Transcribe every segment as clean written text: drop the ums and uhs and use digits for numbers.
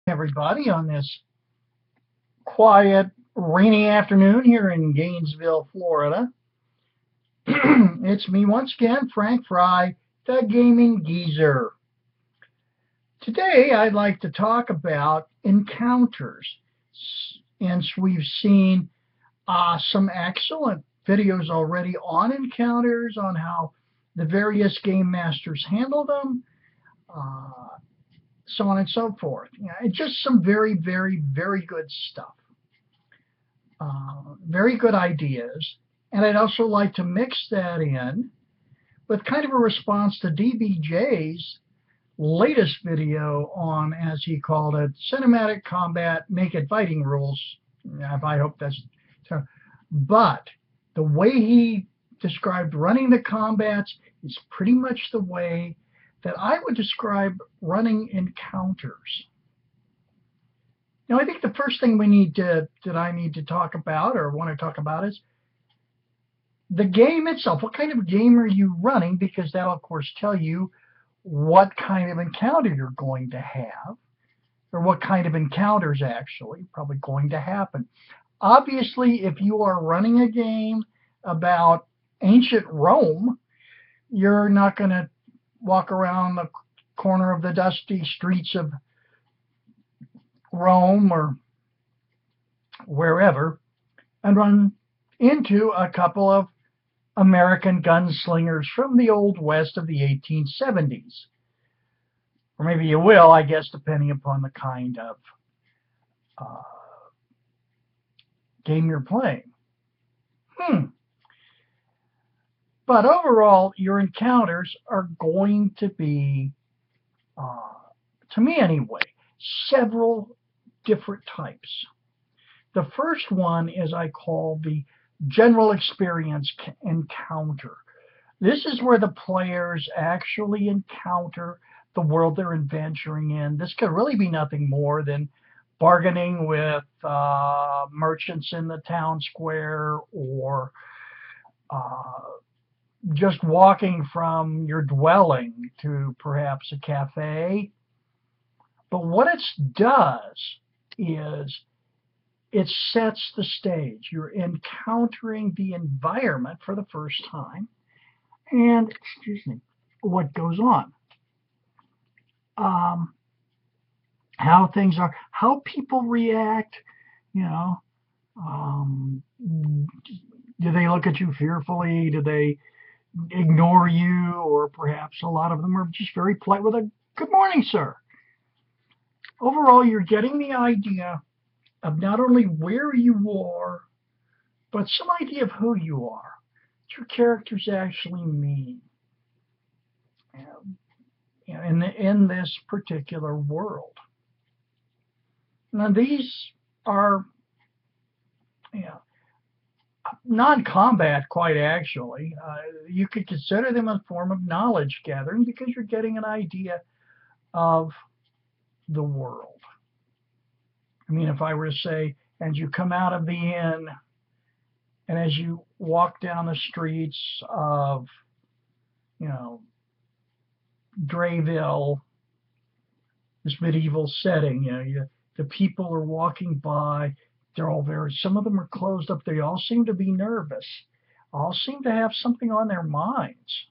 Everybody on this quiet, rainy afternoon here in Gainesville, Florida. It's me once again, Frank Fry, the Gaming Geezer. Today I'd like to talk about encounters. And we've seen some excellent videos already on encounters, on how the various game masters handle them, uh, so on and so forth. Just some very, very, very good stuff. Very good ideas. And I'd also like to mix that in with kind of a response to DBJ's latest video on, as he called it, cinematic combat naked fighting rules. I hope that's so. But the way he described running the combats is pretty much the way that I would describe running encounters. Now, I think the first thing I need to talk about or want to talk about is the game itself. What kind of game are you running? Because that'll, of course, tell you what kind of encounter you're going to have, or what kind of encounters actually probably going to happen. Obviously, if you are running a game about ancient Rome, you're not going to walk around the corner of the dusty streets of Rome or wherever and run into a couple of American gunslingers from the Old West of the 1870s. Or maybe you will, I guess, depending upon the kind of game you're playing. But overall, your encounters are going to be, to me anyway, several different types. The first one is I call the general experience encounter. This is where the players actually encounter the world they're adventuring in. This could really be nothing more than bargaining with merchants in the town square, or just walking from your dwelling to perhaps a cafe. But what it does is it sets the stage. You're encountering the environment for the first time, and what goes on, how things are, how people react. Do they look at you fearfully? Do they ignore you? Or perhaps a lot of them are just very polite with a "good morning, sir." Overall, you're getting the idea of not only where you are, but some idea of who you are, what your characters actually mean in this particular world. Now, these are non-combat, quite actually. You could consider them a form of knowledge gathering, because you're getting an idea of the world. I mean, if I were to say, as you come out of the inn and as you walk down the streets of, Drayville, this medieval setting, the people are walking by. They're all some of them are closed up. They all seem to be nervous. All seem to have something on their minds.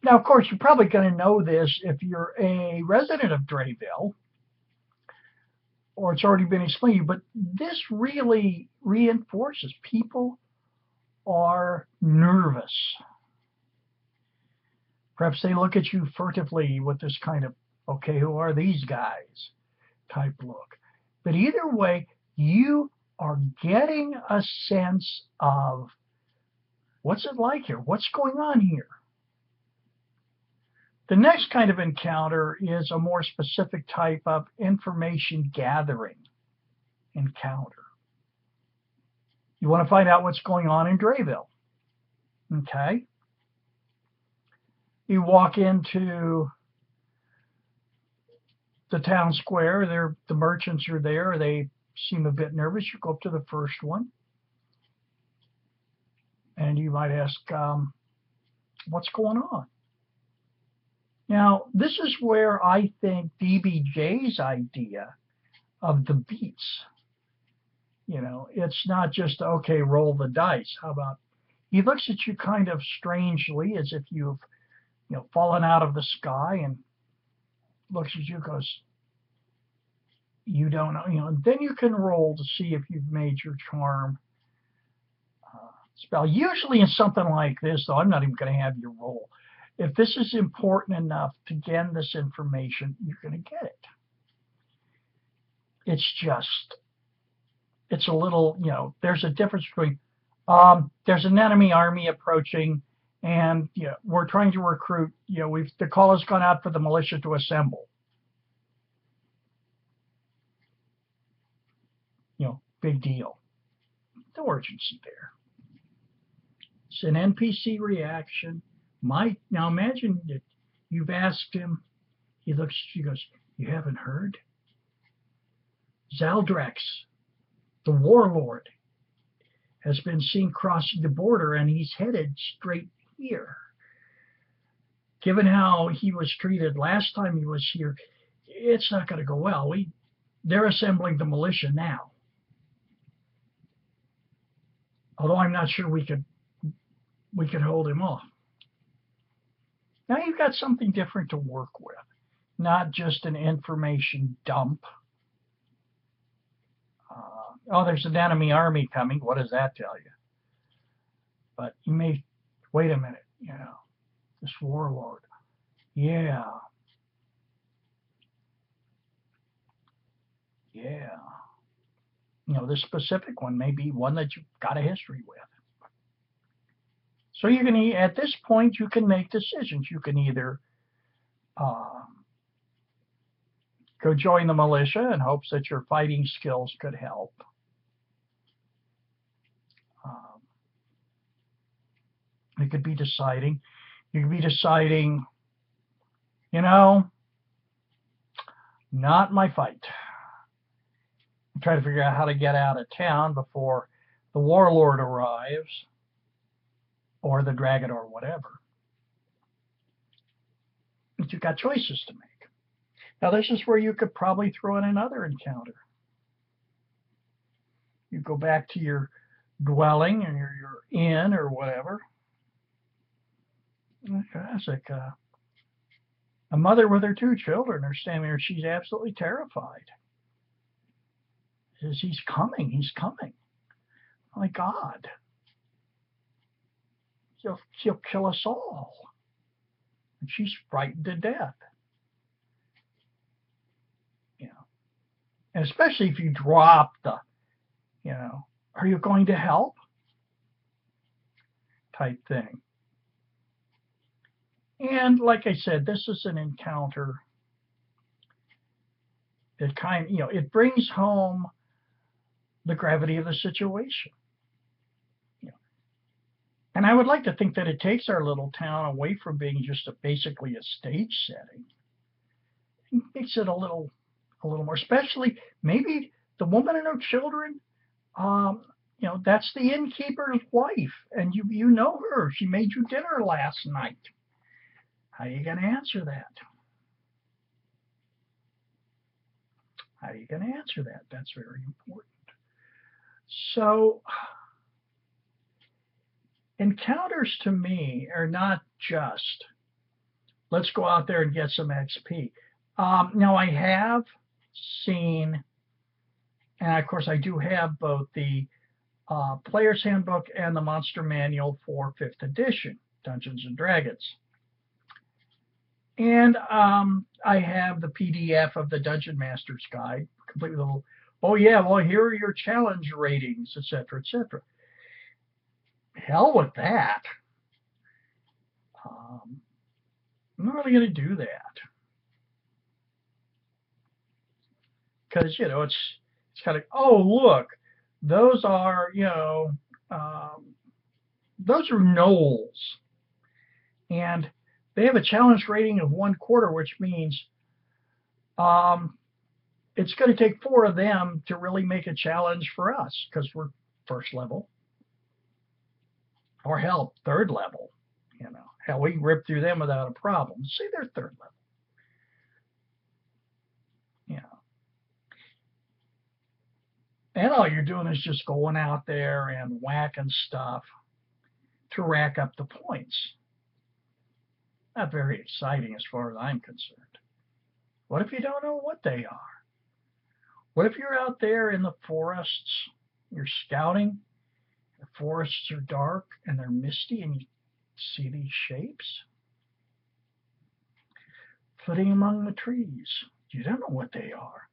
Now, of course, you're probably going to know this if you're a resident of Drayville, or it's already been explained to you, but this really reinforces people are nervous. Perhaps they look at you furtively with this kind of, okay, who are these guys type look. But either way, you are getting a sense of what's it like here? What's going on here? The next kind of encounter is a more specific type of information gathering encounter. You want to find out what's going on in Drayville. Okay? You walk into the town square. The merchants are there. They seem a bit nervous. You go up to the first one, and you might ask, what's going on? Now, this is where I think DBJ's idea of the beats, it's not just, okay, roll the dice. How about he looks at you kind of strangely as if you've, fallen out of the sky, and looks at you and goes, you don't know, and then you can roll to see if you've made your charm spell. Usually in something like this, though, I'm not even going to have you roll. If this is important enough to gain this information, you're going to get it. It's a little, there's a difference between, there's an enemy army approaching, and we're trying to recruit, the call has gone out for the militia to assemble. Big deal. No urgency there. It's an NPC reaction. Now imagine that you've asked him, he looks at you, goes, you haven't heard? Zaldrax, the warlord, has been seen crossing the border, and he's headed straight here. Given how he was treated last time he was here, it's not going to go well. They're assembling the militia now. Although I'm not sure we could hold him off. Now you've got something different to work with, not just an information dump. Oh, there's an enemy army coming. What does that tell you? But you may, wait a minute, this warlord. Yeah. This specific one may be one that you've got a history with. So you can, at this point, you can make decisions. You can either go join the militia in hopes that your fighting skills could help. You could be deciding, not my fight. Try to figure out how to get out of town before the warlord arrives, or the dragon, or whatever. But you've got choices to make. Now this is where you could probably throw in another encounter. You go back to your dwelling, or your inn, or whatever. Classic. A mother with her 2 children are standing there. She's absolutely terrified. Says, he's coming. My God. He'll kill us all. And she's frightened to death. And especially if you drop the, are you going to help? Type thing. And like I said, this is an encounter that it brings home the gravity of the situation. And I would like to think that it takes our little town away from being just basically a stage setting. It makes it a little more, especially maybe the woman and her children, that's the innkeeper's wife, and you know her. She made you dinner last night. How are you going to answer that? That's very important. So, encounters to me are not just, let's go out there and get some XP. Now, I have seen, and of course I do have both the Player's Handbook and the Monster Manual for 5th edition, Dungeons & Dragons. And I have the PDF of the Dungeon Master's Guide, complete with a little, oh yeah, well, here are your challenge ratings, etc., etc. Hell with that. I'm not really going to do that. Because, it's kind of, oh, look, those are, those are gnolls. And they have a challenge rating of 1/4, which means it's going to take 4 of them to really make a challenge for us, because we're 1st level. Or hell, 3rd level. You know, hell, we can rip through them without a problem. See, they're third level. You know. And all you're doing is just going out there and whacking stuff to rack up the points. Not very exciting as far as I'm concerned. What if you don't know what they are? What if you're out there in the forests, you're scouting, the forests are dark and they're misty and you see these shapes flitting among the trees? You don't know what they are.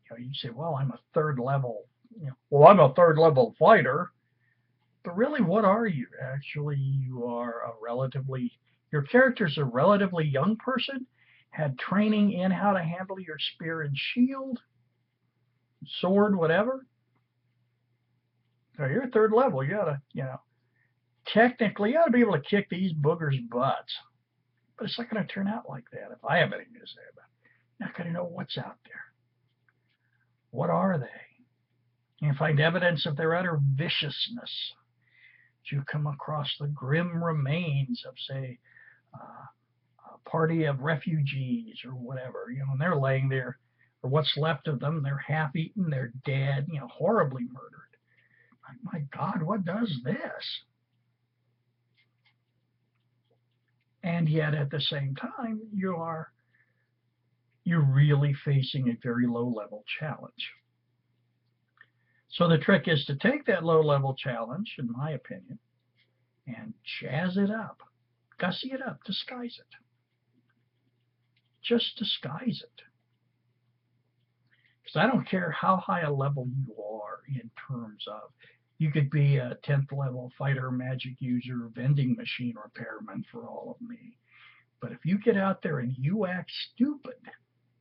You know, you say, well, I'm a third level, well, I'm a third level fighter. But really, what are you? Actually, you are your character's a relatively young person, had training in how to handle your spear and shield, sword, whatever. So you're third level. You ought to, technically, you ought to be able to kick these boogers' butts. But it's not going to turn out like that if I have anything to say about it. You're not going to know what's out there. What are they? You find evidence of their utter viciousness. You come across the grim remains of, say, a party of refugees or whatever, and they're laying there, or what's left of them, they're half-eaten, they're dead, horribly murdered. My God, what does this? And yet at the same time, you're really facing a very low-level challenge. So the trick is to take that low-level challenge, in my opinion, and jazz it up, gussy it up, disguise it. Just disguise it. Because I don't care how high a level you are in terms of, you could be a 10th level fighter, magic user, vending machine repairman for all of me. But if you get out there and you act stupid,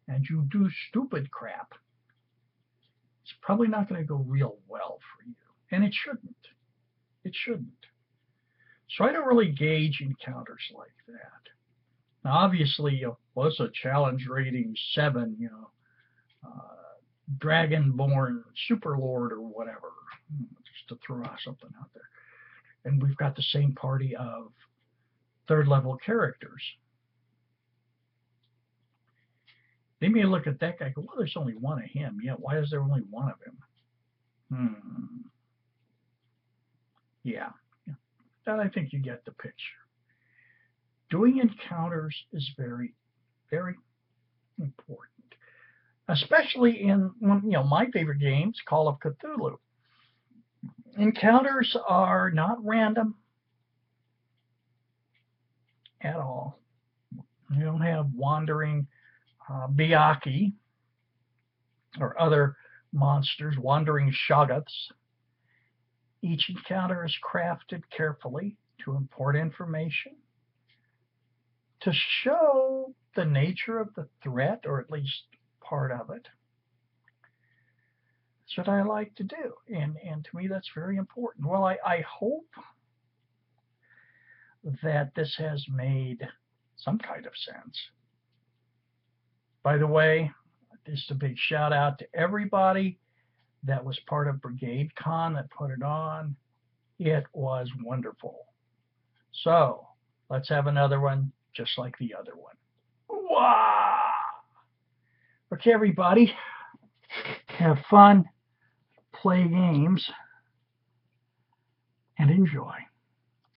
and you do stupid crap, it's probably not going to go real well for you. And it shouldn't. It shouldn't. So I don't really gauge encounters like that. Now, obviously, it's a challenge rating 7, Dragonborn Superlord or whatever, just to throw out something out there. And we've got the same party of third level characters. They may look at that guy and go, well, there's only one of him. Yeah, why is there only one of him? Yeah. That I think you get the picture. Doing encounters is very, very important. Especially in, my favorite games, Call of Cthulhu. Encounters are not random at all. You don't have wandering Byakhee or other monsters, wandering Shoggoths. Each encounter is crafted carefully to impart information, to show the nature of the threat, or at least part of it. That's what I like to do, and to me that's very important. Well, I hope that this has made some kind of sense. By the way, just a big shout out to everybody that was part of Brigade Con that put it on. It was wonderful. So let's have another one just like the other one. Wow! Okay, everybody, have fun, play games, and enjoy.